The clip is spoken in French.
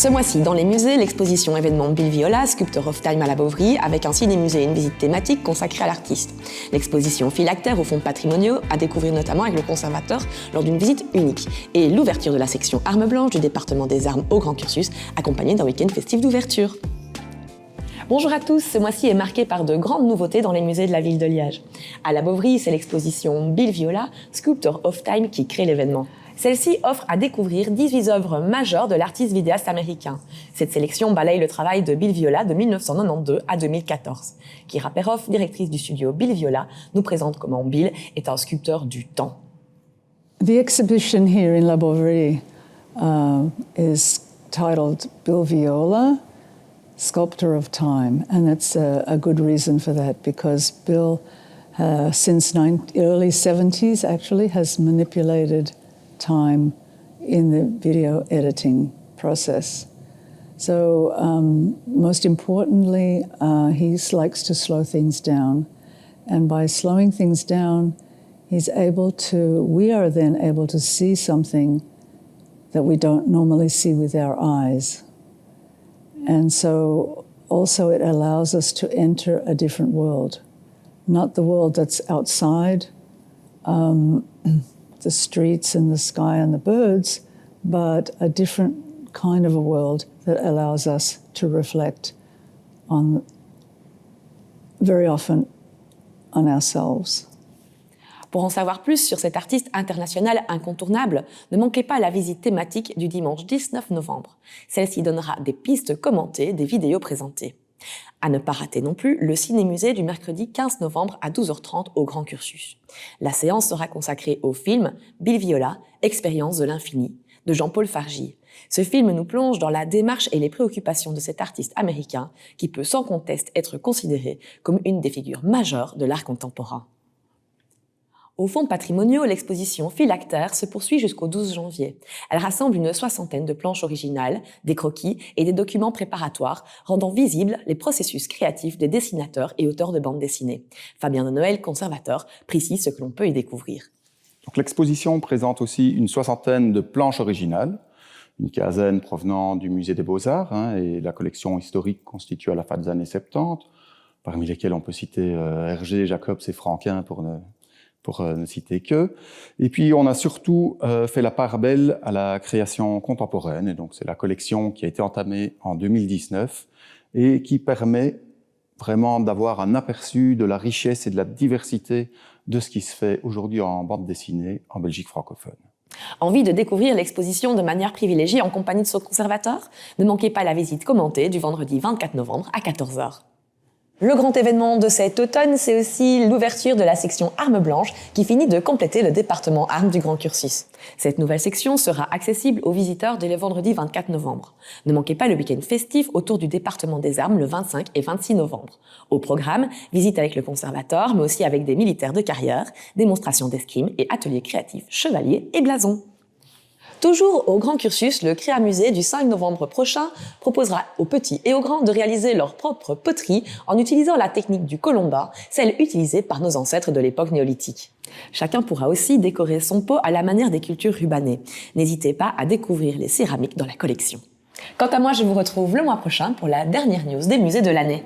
Ce mois-ci, dans les musées, l'exposition événement Bill Viola, Sculptor of Time à la Bovary, avec un ciné-musée et une visite thématique consacrée à l'artiste. L'exposition Philactère aux fonds patrimoniaux, à découvrir notamment avec le conservateur lors d'une visite unique. Et l'ouverture de la section Armes Blanches du département des armes au Grand Cursus, accompagnée d'un week-end festif d'ouverture. Bonjour à tous, ce mois-ci est marqué par de grandes nouveautés dans les musées de la ville de Liège. À la Bovary, c'est l'exposition Bill Viola, Sculptor of Time qui crée l'événement. Celle-ci offre à découvrir 18 œuvres majeures de l'artiste vidéaste américain. Cette sélection balaye le travail de Bill Viola de 1992 à 2014. Kira Perhoff, directrice du studio Bill Viola, nous présente comment Bill est un sculpteur du temps. The exhibition here in La Bovary is titled Bill Viola, Sculptor of Time, and that's a good reason for that because Bill, since early 70s actually, has manipulated time in the video editing process. So most importantly, he likes to slow things down. And by slowing things down, we are then able to see something that we don't normally see with our eyes. And so also it allows us to enter a different world, not the world that's outside, the streets and the sky and the birds, but a different kind of a world that allows us to reflect on, very often, on ourselves. Pour en savoir plus sur cet artiste international incontournable, ne manquez pas la visite thématique du dimanche 19 novembre. Celle-ci donnera des pistes commentées, des vidéos présentées. À ne pas rater non plus le ciné-musée du mercredi 15 novembre à 12h30 au Grand Cursus. La séance sera consacrée au film Bill Viola, Expérience de l'infini, de Jean-Paul Fargy. Ce film nous plonge dans la démarche et les préoccupations de cet artiste américain qui peut sans conteste être considéré comme une des figures majeures de l'art contemporain. Aux fonds patrimoniaux, l'exposition Philactère se poursuit jusqu'au 12 janvier. Elle rassemble une soixantaine de planches originales, des croquis et des documents préparatoires, rendant visibles les processus créatifs des dessinateurs et auteurs de bandes dessinées. Fabien de Noël, conservateur, précise ce que l'on peut y découvrir. Donc, l'exposition présente aussi une soixantaine de planches originales, une quinzaine provenant du musée des Beaux-Arts et la collection historique constituée à la fin des années 70, parmi lesquelles on peut citer Hergé, Jacobs et Franquin pour ne citer que. Et puis, on a surtout fait la part belle à la création contemporaine. Et donc, c'est la collection qui a été entamée en 2019 et qui permet vraiment d'avoir un aperçu de la richesse et de la diversité de ce qui se fait aujourd'hui en bande dessinée en Belgique francophone. Envie de découvrir l'exposition de manière privilégiée en compagnie de son conservateur? Ne manquez pas la visite commentée du vendredi 24 novembre à 14h. Le grand événement de cet automne, c'est aussi l'ouverture de la section Armes Blanches qui finit de compléter le département Armes du Grand Cursus. Cette nouvelle section sera accessible aux visiteurs dès le vendredi 24 novembre. Ne manquez pas le week-end festif autour du département des Armes le 25 et 26 novembre. Au programme, visite avec le conservateur, mais aussi avec des militaires de carrière, démonstrations d'escrime et ateliers créatifs chevaliers et blasons. Toujours au Grand Cursus, le Créamusée du 5 novembre prochain proposera aux petits et aux grands de réaliser leur propre poterie en utilisant la technique du colomba, celle utilisée par nos ancêtres de l'époque néolithique. Chacun pourra aussi décorer son pot à la manière des cultures rubanées. N'hésitez pas à découvrir les céramiques dans la collection. Quant à moi, je vous retrouve le mois prochain pour la dernière news des musées de l'année.